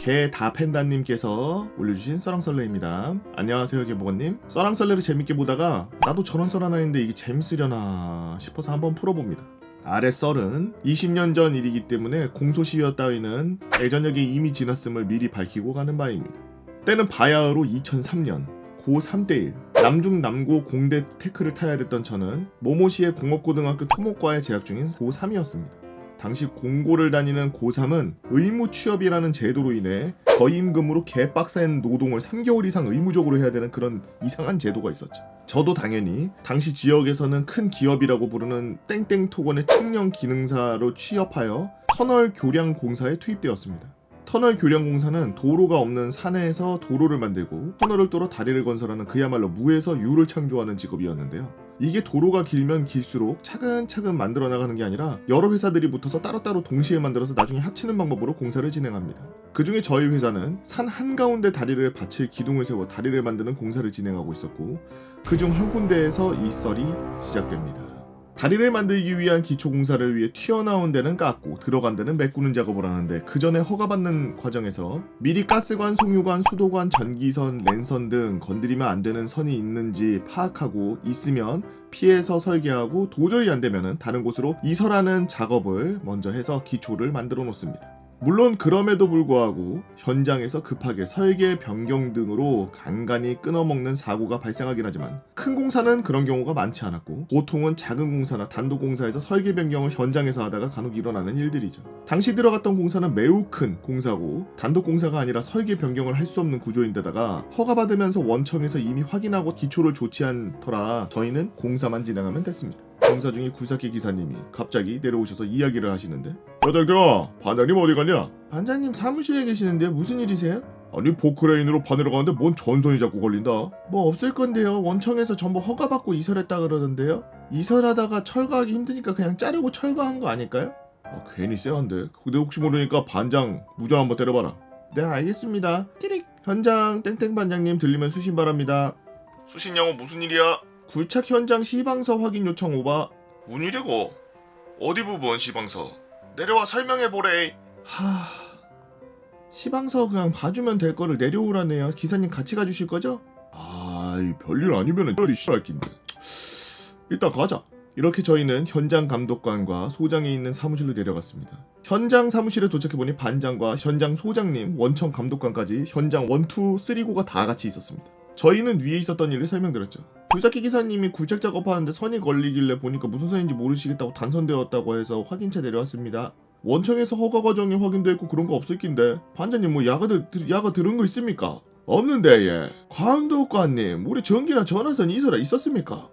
개다팬다님께서 올려주신 썰랑썰레입니다. 안녕하세요 개보건님. 썰랑썰레를 재밌게 보다가 나도 저런 썰 하나 있는데 이게 재밌으려나 싶어서 한번 풀어봅니다. 아래 썰은 20년 전 일이기 때문에 공소시효 따위는 예전역에 이미 지났음을 미리 밝히고 가는 바입니다. 때는 바야흐로 2003년 고3 때1 남중 남고 공대 테크를 타야 됐던 저는 모모시의 공업고등학교 토목과에 재학 중인 고3이었습니다. 당시 공고를 다니는 고3은 의무 취업이라는 제도로 인해 저임금으로 개빡센 노동을 3개월 이상 의무적으로 해야 되는 그런 이상한 제도가 있었죠. 저도 당연히 당시 지역에서는 큰 기업이라고 부르는 땡땡토건의 청년 기능사로 취업하여 터널 교량 공사에 투입되었습니다. 터널 교량 공사는 도로가 없는 산에서 도로를 만들고 터널을 뚫어 다리를 건설하는 그야말로 무에서 유를 창조하는 직업이었는데요. 이게 도로가 길면 길수록 차근차근 만들어 나가는 게 아니라 여러 회사들이 붙어서 따로따로 동시에 만들어서 나중에 합치는 방법으로 공사를 진행합니다. 그 중에 저희 회사는 산 한가운데 다리를 받칠 기둥을 세워 다리를 만드는 공사를 진행하고 있었고 그 중 한 군데에서 이 썰이 시작됩니다. 다리를 만들기 위한 기초공사를 위해 튀어나온 데는 깎고 들어간 데는 메꾸는 작업을 하는데 그 전에 허가받는 과정에서 미리 가스관, 송유관, 수도관, 전기선, 랜선 등 건드리면 안 되는 선이 있는지 파악하고 있으면 피해서 설계하고 도저히 안 되면 다른 곳으로 이설하는 작업을 먼저 해서 기초를 만들어 놓습니다. 물론 그럼에도 불구하고 현장에서 급하게 설계 변경 등으로 간간히 끊어먹는 사고가 발생하긴 하지만 큰 공사는 그런 경우가 많지 않았고 보통은 작은 공사나 단독 공사에서 설계 변경을 현장에서 하다가 간혹 일어나는 일들이죠. 당시 들어갔던 공사는 매우 큰 공사고 단독 공사가 아니라 설계 변경을 할 수 없는 구조인데다가 허가받으면서 원청에서 이미 확인하고 기초를 조치한 터라 저희는 공사만 진행하면 됐습니다. 공사 중에 굴삭기 기사님이 갑자기 내려오셔서 이야기를 하시는데 여덟겨 반장님 어디 갔냐? 반장님 사무실에 계시는데 무슨 일이세요? 아니 포크레인으로 파내러 가는데 뭔 전선이 자꾸 걸린다. 뭐 없을 건데요. 원청에서 전부 허가받고 이설했다 그러던데요. 이설하다가 철거하기 힘드니까 그냥 자르고 철거한 거 아닐까요? 아 괜히 쎄한데. 근데 혹시 모르니까 반장 무전 한번 때려봐라. 네 알겠습니다. 띠릭. 현장 땡땡 반장님 들리면 수신 바랍니다. 수신 영어 무슨 일이야? 굴착 현장 시방서 확인 요청 오바. 뭔 일이고? 어디 부분 시방서? 내려와 설명해보래. 시방서 그냥 봐주면 될 거를 내려오라네요. 기사님 같이 가주실 거죠? 아이 별일 아니면은 별이 싫어할 낀데. 일단 가자. 이렇게 저희는 현장 감독관과 소장이 있는 사무실로 내려갔습니다. 현장 사무실에 도착해보니 반장과 현장 소장님, 원청 감독관까지 현장 1, 2, 3고가 다 같이 있었습니다. 저희는 위에 있었던 일을 설명드렸죠. 굴삭기 기사님이 굴착 작업하는데 선이 걸리길래 보니까 무슨 선인지 모르시겠다고 단선되었다고 해서 확인차 내려왔습니다. 원청에서 허가 과정이 확인됐고 그런 거 없을 낀데 반장님 뭐 야가 들은 거 있습니까? 없는데 예. 감독관님 우리 전기나 전화선 이설아 있었습니까?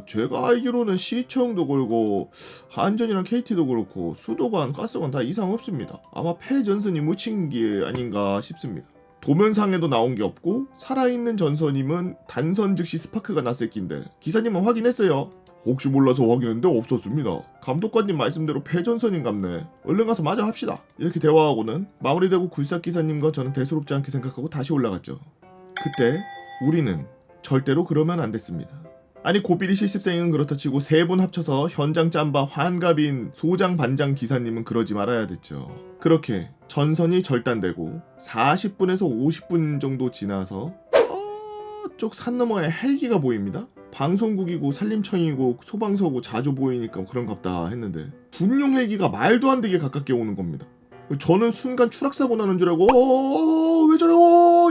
제가 알기로는 시청도 그렇고 한전이랑 KT도 그렇고 수도관, 가스관 다 이상 없습니다. 아마 폐전선이 묻힌 게 아닌가 싶습니다. 도면상에도 나온 게 없고 살아있는 전선임은 단선 즉시 스파크가 났을 낀데 기사님은 확인했어요. 혹시 몰라서 확인했는데 없었습니다. 감독관님 말씀대로 폐전선인갑네. 얼른 가서 마저 합시다. 이렇게 대화하고는 마무리되고 굴삭 기사님과 저는 대수롭지 않게 생각하고 다시 올라갔죠. 그때 우리는 절대로 그러면 안 됐습니다. 아니 고삐리 실습생은 그렇다 치고 세 분 합쳐서 현장 짬바 환갑인 소장 반장 기사님은 그러지 말아야 됐죠. 그렇게 전선이 절단되고 40분에서 50분 정도 지나서 저쪽 산 너머에 헬기가 보입니다. 방송국이고 산림청이고 소방서고 자주 보이니까 그런갑다 했는데 군용 헬기가 말도 안 되게 가깝게 오는 겁니다. 저는 순간 추락사고 나는 줄 알고 왜 저래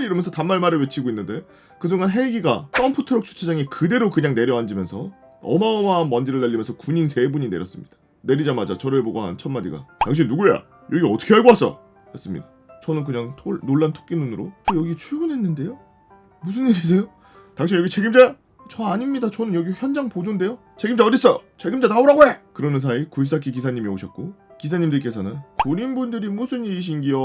이러면서 단말말을 외치고 있는데 그 순간 헬기가 덤프트럭 주차장에 그대로 그냥 내려앉으면서 어마어마한 먼지를 날리면서 군인 3분이 내렸습니다. 내리자마자 저를 보고 한 첫마디가 당신 누구야? 여기 어떻게 알고 왔어? 였습니다. 저는 그냥 놀란 토끼 눈으로 저 여기 출근했는데요? 무슨 일이세요? 당신 여기 책임자야? 저 아닙니다. 저는 여기 현장 보조인데요. 책임자 어딨어? 책임자 나오라고 해! 그러는 사이 굴삭기 기사님이 오셨고 기사님들께서는 군인분들이 무슨 일이신기요?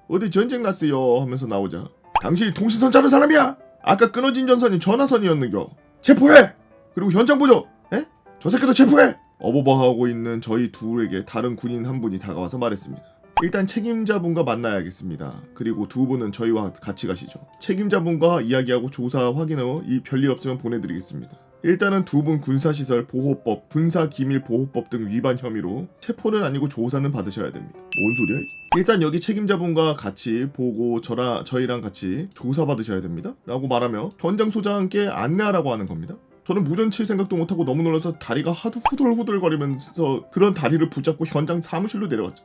어디 전쟁 났어요? 하면서 나오자 당신이 통신선 자른 사람이야? 아까 끊어진 전선이 전화선이었는겨. 체포해! 그리고 현장 보조! 에? 저 새끼도 체포해! 어버버하고 있는 저희 둘에게 다른 군인 한 분이 다가와서 말했습니다. 일단 책임자분과 만나야겠습니다. 그리고 두 분은 저희와 같이 가시죠. 책임자분과 이야기하고 조사 확인 후 이 별일 없으면 보내드리겠습니다. 일단은 두 분 군사시설 보호법, 군사기밀보호법 등 위반 혐의로 체포는 아니고 조사는 받으셔야 됩니다. 뭔 소리야? 일단 여기 책임자분과 같이 보고 저희랑 같이 조사받으셔야 됩니다. 라고 말하며 현장 소장께 안내하라고 하는 겁니다. 저는 무전 칠 생각도 못하고 너무 놀라서 다리가 하도 후들후들거리면서 그런 다리를 붙잡고 현장 사무실로 내려갔죠.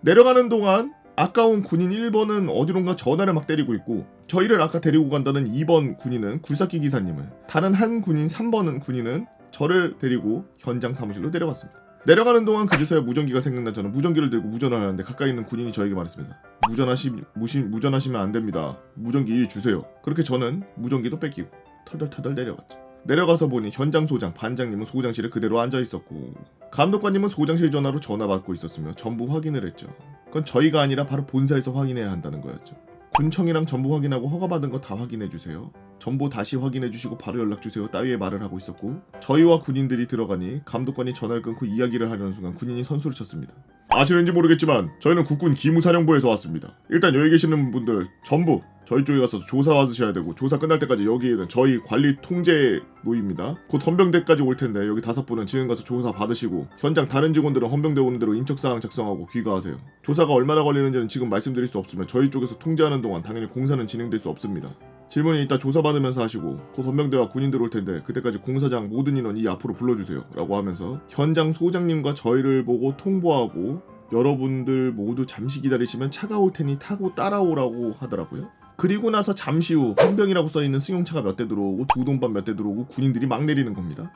내려가는 동안 아까운 군인 1번은 어디론가 전화를 막 때리고 있고, 저희를 아까 데리고 간다는 2번 군인은 굴삭기 기사님을, 다른 한 군인 3번은 군인은 저를 데리고 현장 사무실로 내려갔습니다. 내려가는 동안 그제서야 무전기가 생각난 저는 무전기를 들고 무전을 하는데 가까이 있는 군인이 저에게 말했습니다. 무전하시면 안 됩니다. 무전기 이리 주세요. 그렇게 저는 무전기도 뺏기고 터덜터덜 내려갔죠. 내려가서 보니 현장 소장, 반장님은 소장실에 그대로 앉아있었고, 감독관님은 소장실 전화로 전화 받고 있었으며 전부 확인을 했죠. 그건 저희가 아니라 바로 본사에서 확인해야 한다는 거였죠. 군청이랑 전부 확인하고 허가받은 거 다 확인해주세요. 전부 다시 확인해주시고 바로 연락주세요 따위의 말을 하고 있었고, 저희와 군인들이 들어가니 감독관이 전화를 끊고 이야기를 하려는 순간 군인이 선수를 쳤습니다. 아시는지 모르겠지만 저희는 국군 기무사령부에서 왔습니다. 일단 여기 계시는 분들 전부 저희 쪽에 가서 조사 받으셔야 되고, 조사 끝날 때까지 여기에는 저희 관리 통제 노입니다. 곧 헌병대까지 올 텐데 여기 5분은 지금 가서 조사 받으시고, 현장 다른 직원들은 헌병대 오는 대로 인적사항 작성하고 귀가하세요. 조사가 얼마나 걸리는지는 지금 말씀드릴 수 없으며 저희 쪽에서 통제하는 동안 당연히 공사는 진행될 수 없습니다. 질문은 이따 조사 받으면서 하시고, 곧 헌병대와 군인들 올 텐데 그때까지 공사장 모든 인원 이 앞으로 불러주세요 라고 하면서 현장 소장님과 저희를 보고 통보하고, 여러분들 모두 잠시 기다리시면 차가 올 테니 타고 따라오라고 하더라고요. 그리고 나서 잠시 후 헌병이라고 써있는 승용차가 몇 대 들어오고 두동반 몇 대 들어오고 군인들이 막 내리는 겁니다.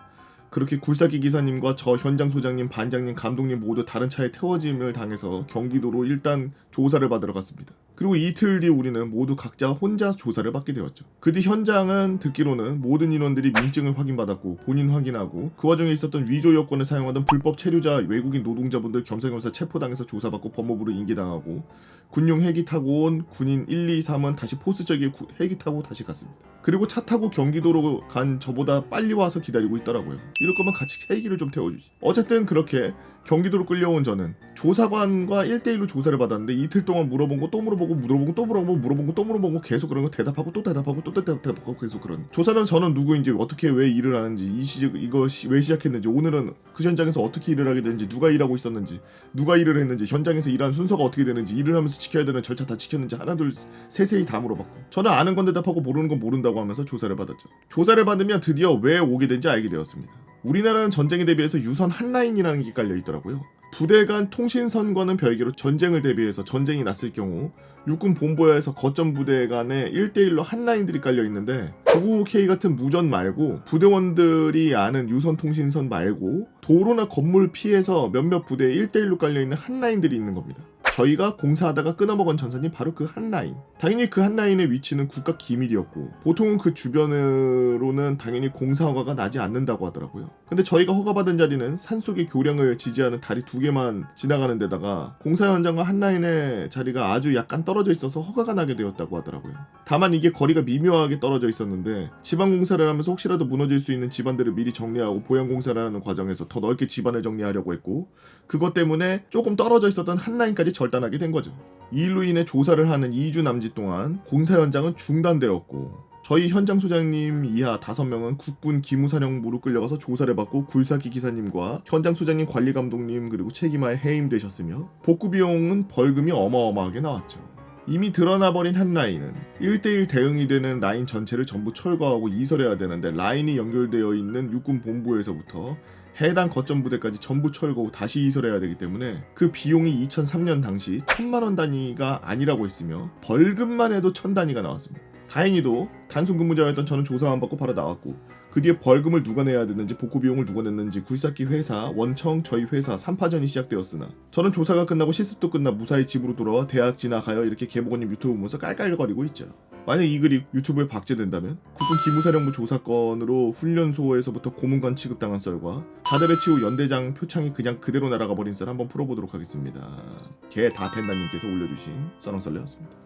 그렇게 굴삭기 기사님과 저 현장 소장님, 반장님, 감독님 모두 다른 차에 태워짐을 당해서 경기도로 일단 조사를 받으러 갔습니다. 그리고 이틀 뒤 우리는 모두 각자 혼자 조사를 받게 되었죠. 그 뒤 현장은 듣기로는 모든 인원들이 민증을 확인받았고 본인 확인하고, 그 와중에 있었던 위조 여권을 사용하던 불법 체류자 외국인 노동자분들 겸사겸사 체포당해서 조사받고 법무부로 인계당하고, 군용 헬기 타고 온 군인 1, 2, 3은 다시 포스 쪽에 헬기 타고 다시 갔습니다. 그리고 차 타고 경기도로 간 저보다 빨리 와서 기다리고 있더라고요. 이럴 거면 같이 헬기를 좀 태워주지. 어쨌든 그렇게 경기도로 끌려온 저는 조사관과 1대1로 조사를 받았는데, 이틀 동안 물어본 거 또 물어보고 물어보고 또 물어보고 또 물어보고 계속 그런 거 대답하고 또 대답하고 또 대답하고 계속 그런. 조사는 저는 누구인지, 어떻게 왜 일을 하는지, 이거 왜 시작했는지, 오늘은 그 현장에서 어떻게 일을 하게 되는지, 누가 일하고 있었는지, 누가 일을 했는지, 현장에서 일하는 순서가 어떻게 되는지, 일을 하면서 지켜야 되는 절차 다 지켰는지 하나 둘 세세히 다 물어봤고, 저는 아는 건 대답하고 모르는 건 모른다고 하면서 조사를 받았죠. 조사를 받으면 드디어 왜 오게 된지 알게 되었습니다. 우리나라는 전쟁에 대비해서 유선 한라인이라는 게 깔려 있더라고요. 부대 간 통신선과는 별개로 전쟁을 대비해서 전쟁이 났을 경우 육군 본부에서 거점 부대 간에 1대1로 한라인들이 깔려 있는데, 999K 같은 무전 말고 부대원들이 아는 유선 통신선 말고 도로나 건물 피해서 몇몇 부대에 1대1로 깔려 있는 한라인들이 있는 겁니다. 저희가 공사하다가 끊어먹은 전선이 바로 그 한라인. 당연히 그 한라인의 위치는 국가 기밀이었고, 보통은 그 주변으로는 당연히 공사 허가가 나지 않는다고 하더라고요. 근데 저희가 허가받은 자리는 산속의 교량을 지지하는 다리 2개만 지나가는 데다가 공사 현장과 한라인의 자리가 아주 약간 떨어져 있어서 허가가 나게 되었다고 하더라고요. 다만 이게 거리가 미묘하게 떨어져 있었는데, 지방 공사를 하면서 혹시라도 무너질 수 있는 집안들을 미리 정리하고 보양 공사를 하는 과정에서 더 넓게 집안을 정리하려고 했고, 그것 때문에 조금 떨어져 있었던 한라인까지 절단하게 된 거죠. 이 일로 인해 조사를 하는 2주 남짓 동안 공사 현장은 중단되었고, 저희 현장 소장님 이하 5명은 국군 기무사령부로 끌려가서 조사를 받고 굴삭기 기사님과 현장 소장님, 관리 감독님 그리고 책임하에 해임되셨으며, 복구 비용은 벌금이 어마어마하게 나왔죠. 이미 드러나버린 한 라인은 1대1 대응이 되는 라인 전체를 전부 철거하고 이설해야 되는데, 라인이 연결되어 있는 육군 본부에서부터 해당 거점 부대까지 전부 철거 후 다시 이설해야 되기 때문에 그 비용이 2003년 당시 1000만원 단위가 아니라고 했으며 벌금만 해도 1000단위가 나왔습니다. 다행히도 단순 근무자였던 저는 조사만 받고 바로 나왔고, 그 뒤에 벌금을 누가 내야 되는지, 복구 비용을 누가 냈는지 굴삭기 회사, 원청, 저희 회사 3파전이 시작되었으나, 저는 조사가 끝나고 실습도 끝나 무사히 집으로 돌아와 대학 진학하여 이렇게 개보건님 유튜브 보면서 깔깔거리고 있죠. 만약 이 글이 유튜브에 박제된다면 국군 기무사령부 조사건으로 훈련소에서부터 고문관 취급당한 썰과 자대 배치 후 연대장 표창이 그냥 그대로 날아가 버린 썰 한번 풀어보도록 하겠습니다. 개 다텐다님께서 올려주신 썰렁썰레였습니다.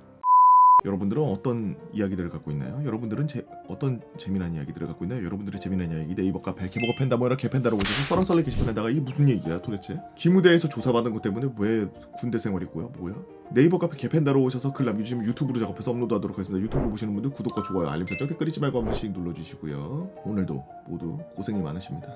여러분들은 어떤 이야기들을 갖고 있나요? 여러분들은 어떤 재미난 이야기들을 갖고 있나요? 여러분들의 재미난 이야기 네이버 카페 개보고 팬다모이라 개팬다로 오셔서 썰렁썰렁 게시판에다가 이게 무슨 얘기야 도대체? 기무대에서 조사받은 것 때문에 왜 군대 생활이 있고요? 뭐야? 네이버 카페 개팬다로 오셔서 글 남겨주시면 유튜브로 작업해서 업로드하도록 하겠습니다. 유튜브로 보시는 분들 구독과 좋아요 알림 설정 댓글 잊지 말고 한 번씩 눌러주시고요. 오늘도 모두 고생이 많으십니다.